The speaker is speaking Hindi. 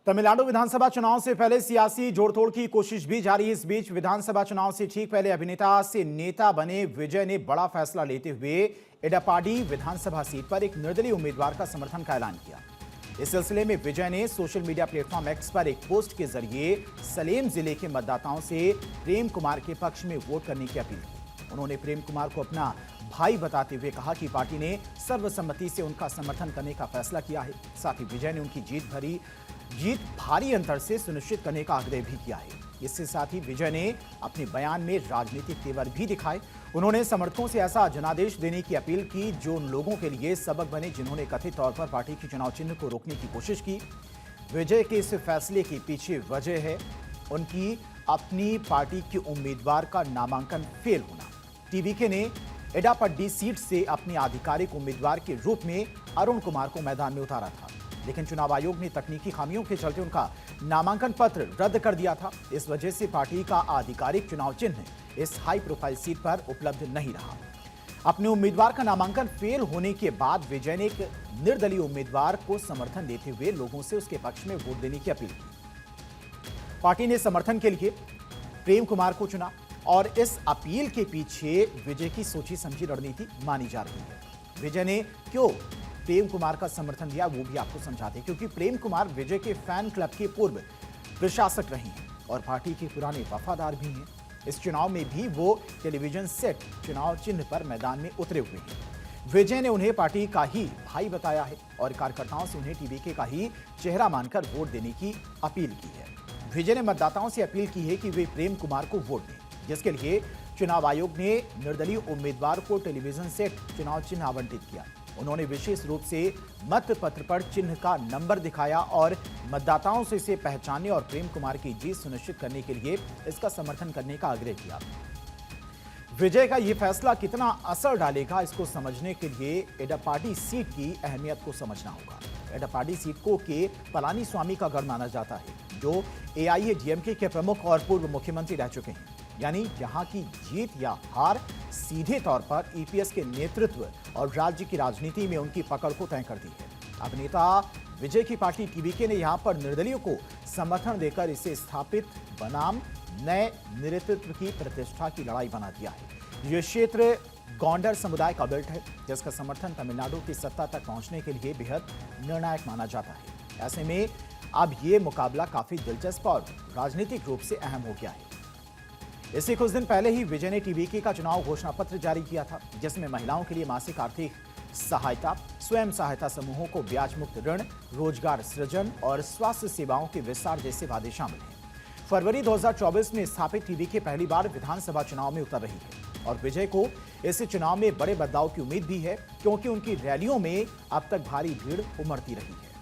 तमिलनाडु विधानसभा चुनाव से पहले सियासी जोड़तोड़ की कोशिश भी जारी है। इस बीच विधानसभा चुनाव से ठीक पहले अभिनेता से नेता बने विजय ने बड़ा फैसला लेते हुए एडापाडी विधानसभा सीट पर एक निर्दलीय उम्मीदवार का समर्थन का ऐलान किया। इस सिलसिले में विजय ने सोशल मीडिया प्लेटफॉर्म एक्स पर एक पोस्ट के जरिए सलेम जिले के मतदाताओं से प्रेम कुमार के पक्ष में वोट करने की अपील की। उन्होंने प्रेम कुमार को अपना भाई बताते हुए कहा कि पार्टी ने सर्वसम्मति से उनका समर्थन करने का फैसला किया है। साथ ही विजय ने उनकी जीत भारी अंतर से सुनिश्चित करने का आग्रह भी किया है। इसके साथ ही विजय ने अपने बयान में राजनीतिक तेवर भी दिखाए। उन्होंने समर्थकों से ऐसा जनादेश देने की अपील की जो उन लोगों के लिए सबक बने जिन्होंने कथित तौर पर पार्टी के चुनाव चिन्ह को रोकने की कोशिश की। विजय के इस फैसले के पीछे वजह है उनकी अपनी पार्टी के उम्मीदवार का नामांकन फेल होना। टीवीके ने एडापड्डी सीट से अपने आधिकारिक उम्मीदवार के रूप में अरुण कुमार को मैदान में उतारा था, लेकिन चुनाव आयोग ने तकनीकी खामियों के चलते उनका नामांकन पत्र रद्द कर दिया था। इस वजह से पार्टी का आधिकारिक चुनाव चिन्ह इस हाई प्रोफाइल सीट पर उपलब्ध नहीं रहा। अपने उम्मीदवार का नामांकन फेल होने के बाद विजय ने एक निर्दलीय उम्मीदवार को समर्थन देते हुए लोगों से उसके पक्ष में वोट देने की अपील की। पार्टी ने समर्थन के लिए प्रेम कुमार को चुना और इस अपील के पीछे विजय की सोची समझी रणनीति मानी जा रही है। विजय ने क्यों प्रेम कुमार का समर्थन दिया वो भी आपको समझाते हैं, क्योंकि प्रेम कुमार विजय के फैन क्लब के पूर्व प्रशासक रहे हैं और पार्टी के पुराने वफादार भी हैं। इस चुनाव में भी वो टेलीविजन सेट चुनाव चिन्ह पर मैदान में उतरे हुए हैं। विजय ने उन्हें पार्टी का ही भाई बताया है और कार्यकर्ताओं से उन्हें टीवीके का ही चेहरा मानकर वोट देने की अपील की है। विजय ने मतदाताओं से अपील की है कि वे प्रेम कुमार को वोट दें, जिसके लिए चुनाव आयोग ने निर्दलीय उम्मीदवार को टेलीविजन सेट चुनाव चिन्ह आवंटित किया। उन्होंने विशेष रूप से मत पत्र पर चिन्ह का नंबर दिखाया और मतदाताओं से इसे पहचानने और प्रेम कुमार की जीत सुनिश्चित करने के लिए इसका समर्थन करने का आग्रह किया। विजय का यह फैसला कितना असर डालेगा, इसको समझने के लिए एडापाडी सीट की अहमियत को समझना होगा। एडापाडी सीट को के पलानीस्वामी का गढ़ माना जाता है, जो एआईएडीएमके के प्रमुख और पूर्व मुख्यमंत्री रह चुके हैं। यानी यहाँ की जीत या हार सीधे तौर पर ईपीएस के नेतृत्व और राज्य की राजनीति में उनकी पकड़ को तय करती है। अभिनेता विजय की पार्टी टीवीके ने यहाँ पर निर्दलीयों को समर्थन देकर इसे स्थापित बनाम नए नेतृत्व की प्रतिष्ठा की लड़ाई बना दिया है। यह क्षेत्र गौंडर समुदाय का बेल्ट है, जिसका समर्थन तमिलनाडु की सत्ता तक पहुंचने के लिए बेहद निर्णायक माना जाता है। ऐसे में अब ये मुकाबला काफी दिलचस्प और राजनीतिक रूप से अहम हो गया है। इससे कुछ दिन पहले ही विजय ने टीवीके का चुनाव घोषणा पत्र जारी किया था, जिसमें महिलाओं के लिए मासिक आर्थिक सहायता, स्वयं सहायता समूहों को ब्याज मुक्त ऋण, रोजगार सृजन और स्वास्थ्य सेवाओं के विस्तार जैसे वादे शामिल हैं। फरवरी 2024 में स्थापित टीवीके पहली बार विधानसभा चुनाव में उतर रही है और विजय को इस चुनाव में बड़े बदलाव की उम्मीद भी है, क्योंकि उनकी रैलियों में अब तक भारी भीड़ उमड़ती रही है।